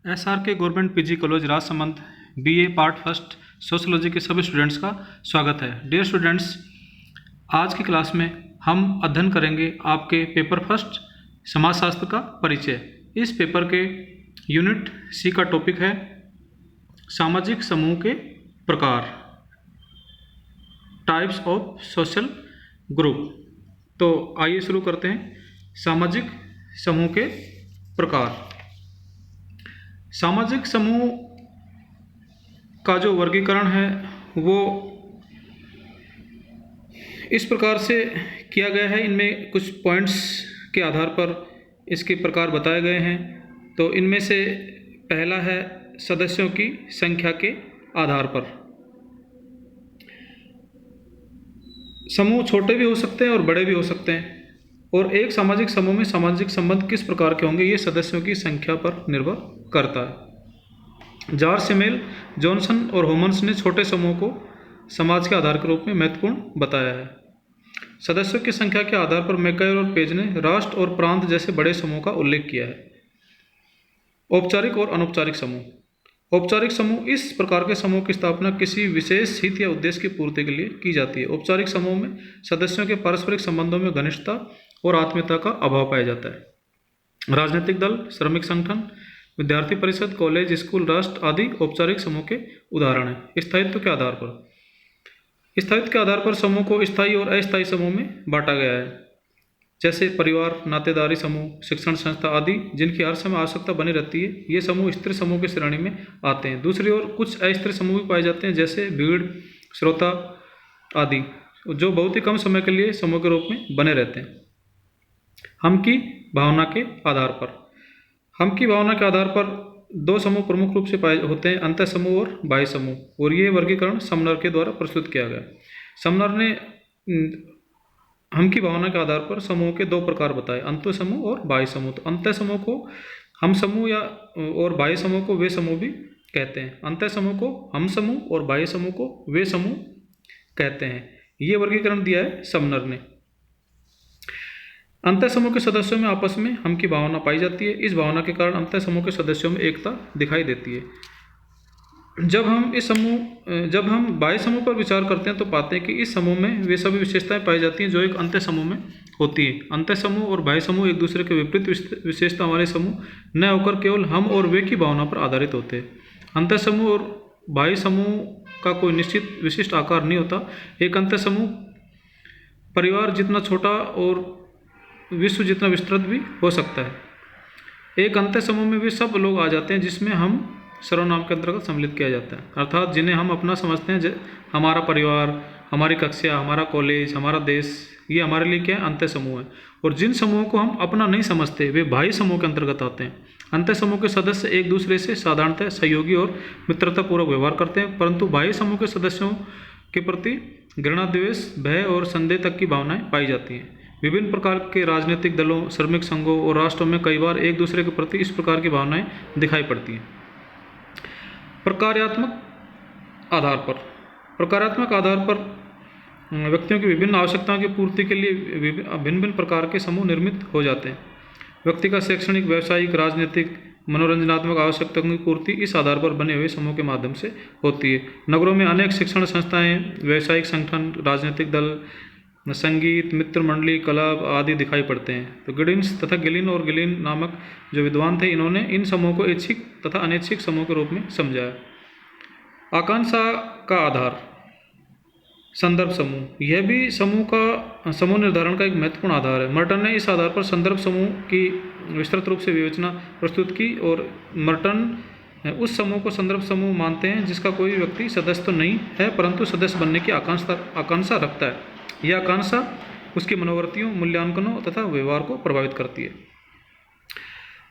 SRK government PG college Rajsamand BA part first sociology के सभी students का स्वागत है। डियर स्टूडेंट्स, आज की क्लास में हम अध्ययन करेंगे आपके पेपर फर्स्ट समाजशास्त्र का परिचय। इस पेपर के यूनिट सी का टॉपिक है सामाजिक समूह के प्रकार, टाइप्स ऑफ सोशल ग्रुप। तो आइए शुरू करते हैं। सामाजिक समूह के प्रकार। सामाजिक समूह का जो वर्गीकरण है वो इस प्रकार से किया गया है। इनमें कुछ पॉइंट्स के आधार पर इसके प्रकार बताए गए हैं। तो इनमें से पहला है सदस्यों की संख्या के आधार पर। समूह छोटे भी हो सकते हैं और बड़े भी हो सकते हैं, और एक सामाजिक समूह में सामाजिक संबंध किस प्रकार के होंगे ये सदस्यों की संख्या पर निर्भर करता है। जॉर्ज सेमेल, जॉनसन और होमन्स ने छोटे समूह को समाज के आधार के रूप में महत्वपूर्ण बताया है। सदस्यों की संख्या के आधार पर मैकायर और पेज ने राष्ट्र और प्रांत जैसे बड़े समूह का उल्लेख किया है। औपचारिक और अनौपचारिक समूह। औपचारिक समूह इस प्रकार के समूह की स्थापना किसी विशेष हित या उद्देश्य की पूर्ति के लिए की जाती है। औपचारिक समूह में सदस्यों के पारस्परिक संबंधों में घनिष्ठता और आत्मीयता का अभाव पाया जाता है। राजनीतिक दल, श्रमिक संगठन, विद्यार्थी परिषद, कॉलेज, स्कूल, राष्ट्र आदि औपचारिक समूह के उदाहरण हैं। स्थायित्व के आधार पर। स्थायित्व के आधार पर समूह को स्थायी और अस्थायी समूह में बांटा गया है, जैसे परिवार, नातेदारी समूह, शिक्षण संस्था आदि, जिनकी हर समय आवश्यकता बनी रहती है। ये समूह स्थिर समूह की श्रेणी में आते हैं। दूसरी ओर कुछ अस्थिर समूह भी पाए जाते हैं, जैसे भीड़, श्रोता आदि, जो बहुत ही कम समय के लिए समूह के रूप में बने रहते हैं। हम की भावना के आधार पर। हम की भावना के आधार पर दो समूह प्रमुख रूप से पाए होते हैं, अंतः समूह और बाह्य समूह, और ये वर्गीकरण समनर के द्वारा प्रस्तुत किया गया। समनर ने हम की भावना के आधार पर समूह के दो प्रकार बताए, अंतः समूह और बाह्य समूह। तो अंतः समूह को हम समूह या और बाह्य समूह को वे समूह भी कहते हैं। अंतः समूह को हम समूह और बाह्य समूह को वे समूह कहते हैं। ये वर्गीकरण दिया है समनर ने। अंतः समूह के सदस्यों में आपस में हम की भावना पाई जाती है। इस भावना के कारण अंतः समूह के सदस्यों में एकता दिखाई देती है। जब हम बाह्य समूह पर विचार करते हैं तो पाते हैं कि इस समूह में वे सभी विशेषताएं पाई जाती हैं जो एक अंतः समूह में होती है। अंतः समूह और बाह्य समूह एक दूसरे के विपरीत विशेषता वाले समूह न होकर केवल हम और वे की भावना पर आधारित होते हैं। अंतः समूह और बाह्य समूह का कोई निश्चित विशिष्ट आकार नहीं होता। एक अंतः समूह परिवार जितना छोटा और विश्व जितना विस्तृत भी हो सकता है। एक अंतः समूह में वे सब लोग आ जाते हैं जिसमें हम सर्वनाम के अंतर्गत सम्मिलित किया जाता है, अर्थात जिन्हें हम अपना समझते हैं। हमारा परिवार, हमारी कक्षा, हमारा कॉलेज, हमारा देश, ये हमारे लिए क्या है? अंतः समूह है। और जिन समूहों को हम अपना नहीं समझते वे बाह्य समूह के अंतर्गत आते हैं। अंतः समूह के सदस्य एक दूसरे से साधारणतः सहयोगी और मित्रतापूर्वक व्यवहार करते हैं, परंतु बाह्य समूह के सदस्यों के प्रति घृणा, द्वेष, भय और संदेह तक की भावनाएं पाई जाती हैं। विभिन्न प्रकार के राजनीतिक दलों, श्रमिक संघों और राष्ट्रों में कई बार एक दूसरे के प्रति इस प्रकार की भावनाएं दिखाई पड़ती हैं। प्रकार्यात्मक आधार पर। प्रकार्यात्मक आधार पर व्यक्तियों की विभिन्न आवश्यकताओं की पूर्ति के लिए भिन्न भिन्न प्रकार के समूह निर्मित हो जाते हैं। व्यक्ति का शैक्षणिक, व्यावसायिक, राजनीतिक, मनोरंजनात्मक आवश्यकताओं की पूर्ति इस आधार पर बने हुए समूह के माध्यम से होती है। नगरों में अनेक शिक्षण संस्थाएं, व्यावसायिक संगठन, राजनीतिक दल, संगीत, मित्र मंडली, क्लब आदि दिखाई पड़ते हैं। तो गिडिन्स तथा गिलिन और गिलिन नामक जो विद्वान थे, इन्होंने इन समूहों को ऐच्छिक तथा अनैच्छिक समूह के रूप में समझाया। आकांक्षा का आधार। संदर्भ समूह। यह भी समूह निर्धारण का एक महत्वपूर्ण आधार है। मर्टन ने इस आधार पर संदर्भ समूह की विस्तृत रूप से विवेचना प्रस्तुत की, और मर्टन उस समूह को संदर्भ समूह मानते हैं जिसका कोई व्यक्ति सदस्य तो नहीं है परंतु सदस्य बनने की आकांक्षा रखता है। यह आकांक्षा उसकी मनोवृत्तियों, मूल्यांकनों तथा व्यवहार को प्रभावित करती है।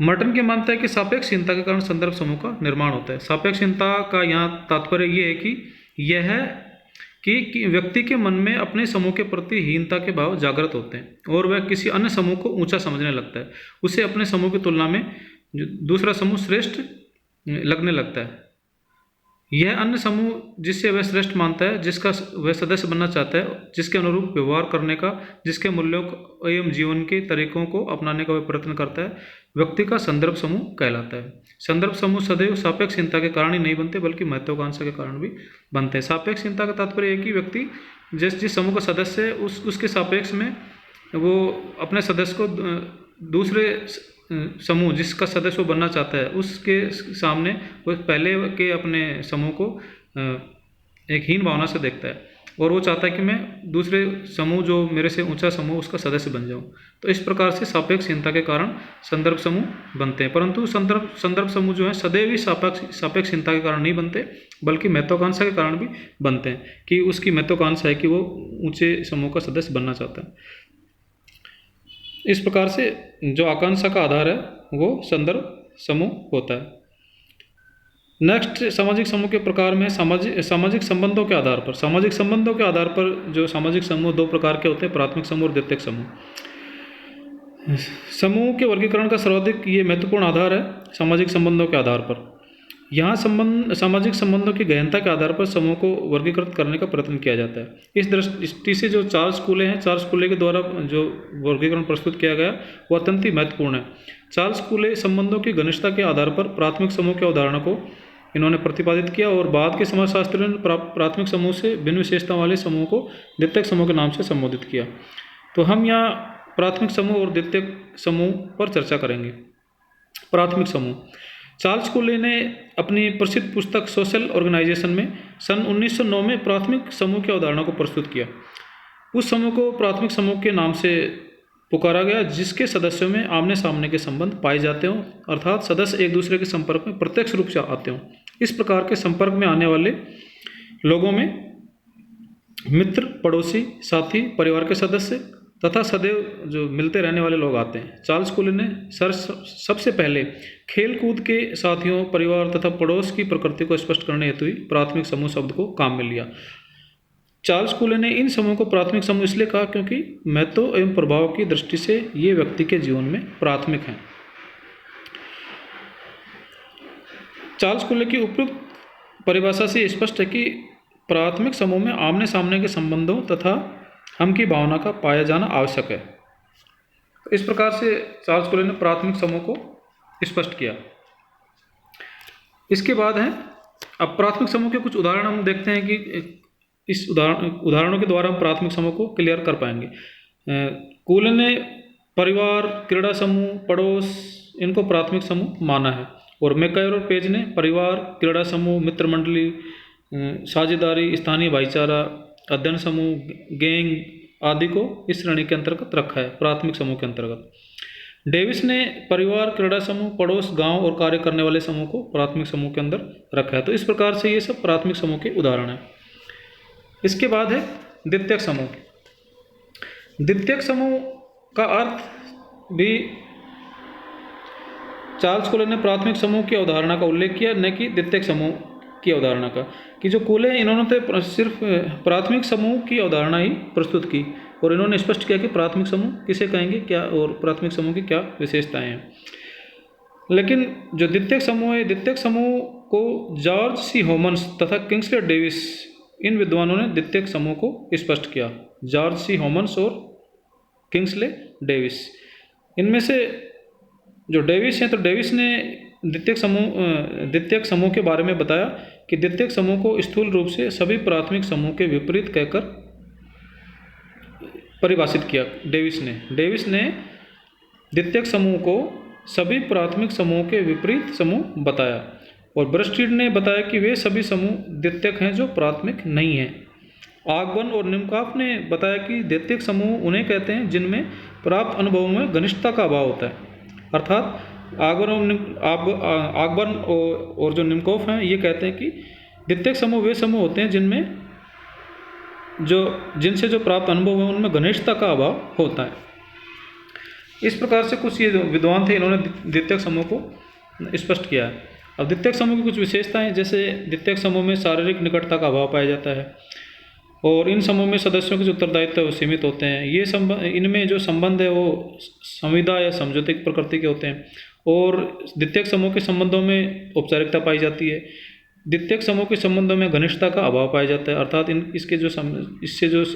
मर्टन की मानता है कि सापेक्षहीनता के कारण संदर्भ समूह का निर्माण होता है। सापेक्षहीनता का यहाँ तात्पर्य यह है कि यह है कि व्यक्ति के मन में अपने समूह के प्रति हीनता के भाव जागृत होते हैं और वह किसी अन्य समूह को ऊंचा समझने लगता है। उसे अपने समूह की तुलना में दूसरा समूह श्रेष्ठ लगने लगता है। यह अन्य समूह जिससे वह श्रेष्ठ मानता है, जिसका वह सदस्य बनना चाहता है, जिसके अनुरूप व्यवहार करने का, जिसके मूल्यों एवं जीवन के तरीकों को अपनाने का वह प्रयत्न करता है, व्यक्ति का संदर्भ समूह कहलाता है। संदर्भ समूह सदैव सापेक्षहीनता के कारण ही नहीं बनते, बल्कि महत्वाकांक्षा के कारण भी बनते हैं। सापेक्षहीनता का तात्पर्य है कि व्यक्ति जिस समूह का सदस्य है उसके सापेक्ष में वो अपने सदस्य को दूसरे समूह जिसका सदस्य वो बनना चाहता है उसके सामने वो पहले के अपने समूह को एक हीन भावना से देखता है, और वो चाहता है कि मैं दूसरे समूह जो मेरे से ऊंचा समूह उसका सदस्य बन जाऊं। तो इस प्रकार से सापेक्षहीनता के कारण संदर्भ समूह बनते हैं, परंतु संदर्भ समूह जो है सदैव ही सापेक्षहीनता के कारण नहीं बनते, बल्कि महत्वाकांक्षा के कारण भी बनते हैं, कि उसकी महत्वाकांक्षा है कि वो ऊंचे समूह का सदस्य बनना चाहता है। इस प्रकार से जो आकांक्षा का आधार है वो संदर्भ समूह होता है। नेक्स्ट सामाजिक समूह के प्रकार में सामाजिक संबंधों के आधार पर, सामाजिक संबंधों के आधार पर जो सामाजिक समूह दो प्रकार के होते हैं, प्राथमिक समूह और द्वितीयक समूह। समूह के वर्गीकरण का सर्वाधिक ये महत्वपूर्ण आधार है सामाजिक संबंधों के आधार पर। यहाँ सामाजिक संबंधों की गहनता के आधार पर समूह को वर्गीकृत करने का प्रयत्न किया जाता है। इस दृष्टि से जो चार्ल्स कूले हैं, चार्ल्स कूले के द्वारा जो वर्गीकरण प्रस्तुत किया गया वो अत्यंत ही महत्वपूर्ण है। चार्ल्स कूले संबंधों की घनिष्ठता के आधार पर प्राथमिक समूह के उदाहरणों को इन्होंने प्रतिपादित किया, और बाद के समाजशास्त्रियों ने प्राथमिक समूह से भिन्न विशेषता वाले समूह को द्वितीयक समूह के नाम से संबोधित किया। तो हम यहाँ प्राथमिक समूह और द्वितीयक समूह पर चर्चा करेंगे। प्राथमिक समूह, चार्ल्स कूले ने अपनी प्रसिद्ध पुस्तक सोशल ऑर्गेनाइजेशन में सन 1909 में प्राथमिक समूह के उदाहरणों को प्रस्तुत किया। उस समूह को प्राथमिक समूह के नाम से पुकारा गया जिसके सदस्यों में आमने सामने के संबंध पाए जाते हों, अर्थात सदस्य एक दूसरे के संपर्क में प्रत्यक्ष रूप से आते हों। इस प्रकार के संपर्क में आने वाले लोगों में मित्र, पड़ोसी, साथी, परिवार के सदस्य तथा सदैव जो मिलते रहने वाले लोग आते हैं। चार्ल्स कूले ने सबसे पहले खेल कूद के साथियों, परिवार तथा पड़ोस की प्रकृति को स्पष्ट करने हेतु ही प्राथमिक समूह शब्द को काम में लिया। चार्ल्स कूले ने इन समूह को प्राथमिक समूह इसलिए कहा क्योंकि महत्व एवं प्रभाव की दृष्टि से ये व्यक्ति के जीवन में प्राथमिक हैं। चार्ल्स कूले की उपयुक्त परिभाषा से स्पष्ट है कि प्राथमिक समूह में आमने सामने के संबंधों तथा हम की भावना का पाया जाना आवश्यक है। इस प्रकार से चार्ल्स कूले ने प्राथमिक समूह को स्पष्ट किया। इसके बाद है अब प्राथमिक समूह के कुछ उदाहरण हम देखते हैं कि इस उदाहरणों के द्वारा हम प्राथमिक समूह को क्लियर कर पाएंगे। कूले ने परिवार, क्रीड़ा समूह, पड़ोस इनको प्राथमिक समूह माना है, और मैकायर और पेज ने परिवार, क्रीड़ा समूह, मित्र मंडली, साझेदारी, स्थानीय भाईचारा, अध्ययन समूह, गैंग आदि को इस श्रेणी के अंतर्गत रखा है प्राथमिक समूह के अंतर्गत। डेविस ने परिवार, क्रीड़ा समूह, पड़ोस, गांव और कार्य करने वाले समूह को प्राथमिक समूह के अंदर रखा है। तो इस प्रकार से ये सब प्राथमिक समूह के उदाहरण हैं। इसके बाद है द्वितीयक समूह। द्वितीयक समूह का अर्थ भी चार्ल्स कूले ने प्राथमिक समूह की अवधारणा का उल्लेख किया, न कि द्वितीयक समूह की अवधारणा का। कि जो कूले इन्होंने तो सिर्फ प्राथमिक समूह की अवधारणा ही प्रस्तुत की, और इन्होंने स्पष्ट किया कि प्राथमिक समूह किसे कहेंगे क्या और प्राथमिक समूह की क्या विशेषताएं हैं। लेकिन जो द्वितीयक समूह है, द्वितीयक समूह को जॉर्ज सी होमन्स तथा किंग्सले डेविस इन विद्वानों ने द्वितीयक समूह को स्पष्ट किया। जॉर्ज सी होमन्स और किंग्सले डेविस, इनमें से जो डेविस हैं, तो डेविस ने द्वितीयक समूह के बारे में बताया कि द्वितीयक समूह को स्थूल रूप से सभी प्राथमिक समूह के विपरीत कहकर परिभाषित किया। डेविस ने द्वितीयक समूह को सभी प्राथमिक समूह के विपरीत समूह बताया, और ब्रस्टीड ने बताया कि वे सभी समूह द्वितीयक हैं जो प्राथमिक नहीं हैं। आगबन और निम्कॉफ ने बताया कि द्वितीयक समूह उन्हें कहते हैं जिनमें प्राप्त अनुभवों में घनिष्ठता का अभाव होता है। अर्थात आगबन और जो निम्कॉफ हैं ये कहते हैं कि द्वितीयक समूह वे समूह होते हैं जिनसे जो प्राप्त अनुभव है उनमें घनिष्ठता का अभाव होता है। इस प्रकार से कुछ ये विद्वान थे, इन्होंने द्वितीयक समूह को स्पष्ट किया है। अब द्वितीयक समूह की कुछ विशेषताएं, जैसे द्वितीयक समूह में शारीरिक निकटता का अभाव पाया जाता है, और इन समूह में सदस्यों के जो उत्तरदायित्व है वो सीमित होते हैं। इनमें जो संबंध है वो संविदा या समझौते की प्रकृति के होते हैं, और द्वितीयक समूह के संबंधों में औपचारिकता पाई जाती है। द्वितीयक समूह के संबंधों में घनिष्ठता का अभाव पाया जाता है, अर्थात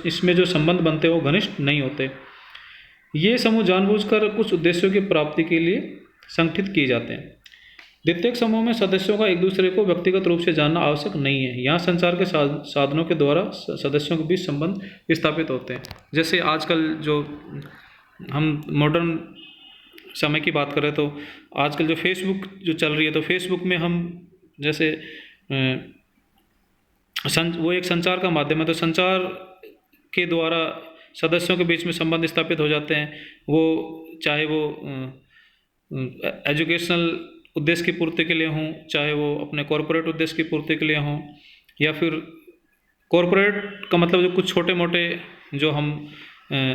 इसमें जो संबंध बनते हैं वो घनिष्ठ नहीं होते। ये समूह जानबूझकर कुछ उद्देश्यों की प्राप्ति के लिए संगठित किए जाते हैं। द्वितीयक समूह में सदस्यों का एक दूसरे को व्यक्तिगत रूप से जानना आवश्यक नहीं है। यहाँ संचार के साधनों के द्वारा सदस्यों के बीच संबंध स्थापित होते हैं। जैसे आजकल जो हम मॉडर्न समय की बात करें तो आजकल जो फेसबुक जो चल रही है, तो फेसबुक में हम जैसे वो एक संचार का माध्यम है, तो संचार के द्वारा सदस्यों के बीच में संबंध स्थापित हो जाते हैं। वो चाहे वो एजुकेशनल उद्देश्य की पूर्ति के लिए हों, चाहे वो अपने कॉरपोरेट उद्देश्य की पूर्ति के लिए हों, या फिर कॉरपोरेट का मतलब जो कुछ छोटे मोटे जो हम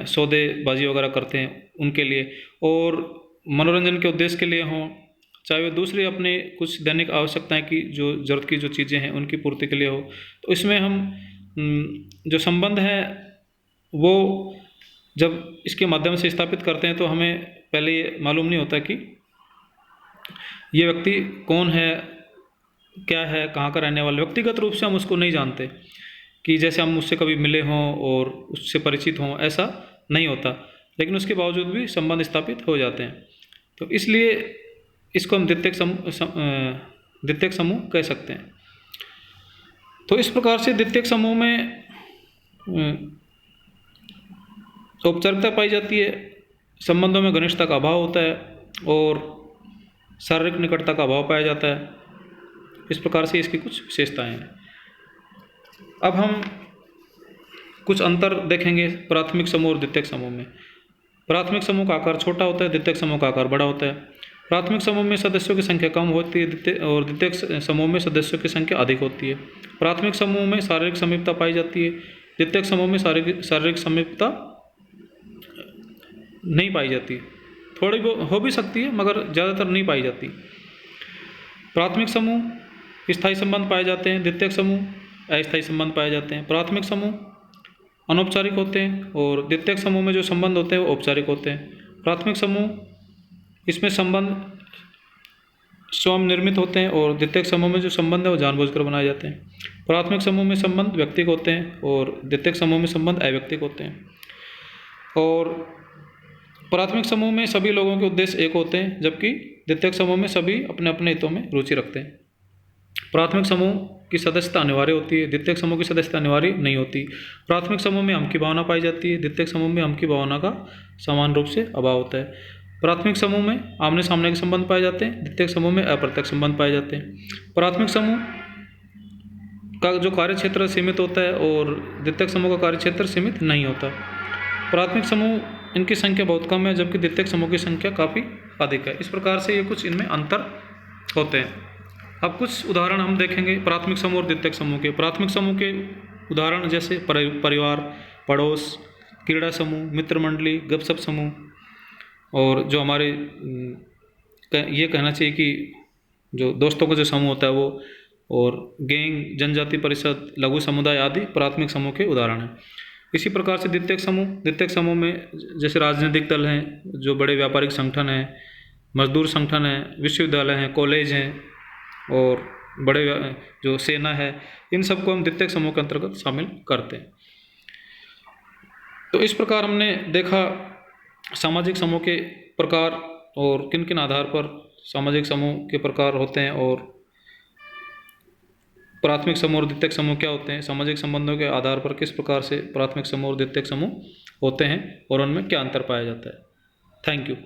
सौदेबाजी वगैरह करते हैं उनके लिए, और मनोरंजन के उद्देश्य के लिए हों, चाहे वे दूसरी अपने कुछ दैनिक आवश्यकताएं की जो ज़रूरत की जो चीज़ें हैं उनकी पूर्ति के लिए हो। तो इसमें हम जो संबंध है वो जब इसके माध्यम से स्थापित करते हैं तो हमें पहले ये मालूम नहीं होता कि ये व्यक्ति कौन है, क्या है, कहाँ का रहने वाला। व्यक्तिगत रूप से हम उसको नहीं जानते कि जैसे हम उससे कभी मिले हों और उससे परिचित हों, ऐसा नहीं होता, लेकिन उसके बावजूद भी संबंध स्थापित हो जाते हैं। तो इसलिए इसको हम द्वितीयक समूह कह सकते हैं। तो इस प्रकार से द्वितीयक समूह में औपचारिकता पाई जाती है, संबंधों में घनिष्ठता का अभाव होता है और शारीरिक निकटता का अभाव पाया जाता है। इस प्रकार से इसकी कुछ विशेषताएं हैं। अब हम कुछ अंतर देखेंगे प्राथमिक समूह और द्वितीयक समूह में। प्राथमिक समूह का आकार छोटा होता है, द्वितीयक समूह का आकार बड़ा होता है। प्राथमिक समूह में सदस्यों की संख्या कम होती है और द्वितीयक समूह में सदस्यों की संख्या अधिक होती है। प्राथमिक समूह में शारीरिक समीपता पाई जाती है, द्वितीयक समूह में शारीरिक समीपता नहीं पाई जाती। थोड़ी हो भी सकती है मगर ज़्यादातर नहीं पाई जाती। प्राथमिक समूह स्थायी संबंध पाए जाते हैं, द्वितीयक समूह अस्थायी संबंध पाए जाते हैं। प्राथमिक समूह अनौपचारिक होते हैं और द्वितीयक समूह में जो संबंध होते हैं वो औपचारिक होते हैं। प्राथमिक समूह इसमें संबंध स्वयं निर्मित होते हैं और द्वितीयक समूह में जो संबंध है वो जानबूझकर बनाए जाते हैं। प्राथमिक समूह में संबंध व्यक्तिक होते हैं और द्वितीयक समूह में संबंध अव्यक्तिक होते हैं। और प्राथमिक समूह में सभी लोगों के उद्देश्य एक होते हैं, जबकि द्वितीयक समूह में सभी अपने अपने हितों में रुचि रखते हैं। प्राथमिक समूह की सदस्यता अनिवार्य होती है, द्वितीयक समूह की सदस्यता अनिवार्य नहीं होती। प्राथमिक समूह में हम की भावना पाई जाती है, द्वितीयक समूह में हम की भावना का समान रूप से अभाव होता है। प्राथमिक समूह में आमने सामने के संबंध पाए जाते हैं, द्वितीयक समूह में अप्रत्यक्ष संबंध पाए जाते हैं। प्राथमिक समूह का जो कार्य क्षेत्र सीमित होता है और द्वितीयक समूह का कार्य क्षेत्र सीमित नहीं होता। प्राथमिक समूह इनकी संख्या बहुत कम है, जबकि द्वितीयक समूह की संख्या काफ़ी अधिक है। इस प्रकार से ये कुछ इनमें अंतर होते हैं। अब कुछ उदाहरण हम देखेंगे प्राथमिक समूह और द्वितीयक समूह के। प्राथमिक समूह के उदाहरण जैसे परिवार, पड़ोस, क्रीड़ा समूह, मित्र मंडली, गपशप समूह, और जो हमारे ये कहना चाहिए कि जो दोस्तों का जो समूह होता है वो, और गैंग, जनजाति परिषद, लघु समुदाय आदि प्राथमिक समूह के उदाहरण हैं। इसी प्रकार से द्वितीयक समूह में जैसे राजनीतिक दल हैं, जो बड़े व्यापारिक संगठन हैं, मजदूर संगठन हैं, विश्वविद्यालय हैं, कॉलेज हैं और बड़े जो सेना है, इन सबको हम द्वितीयक समूह के अंतर्गत शामिल करते हैं। तो इस प्रकार हमने देखा सामाजिक समूह के प्रकार और किन किन आधार पर सामाजिक समूह के प्रकार होते हैं, और प्राथमिक समूह और द्वितीयक समूह क्या होते हैं, सामाजिक संबंधों के आधार पर किस प्रकार से प्राथमिक समूह और द्वितीयक समूह होते हैं और उनमें क्या अंतर पाया जाता है। Thank you.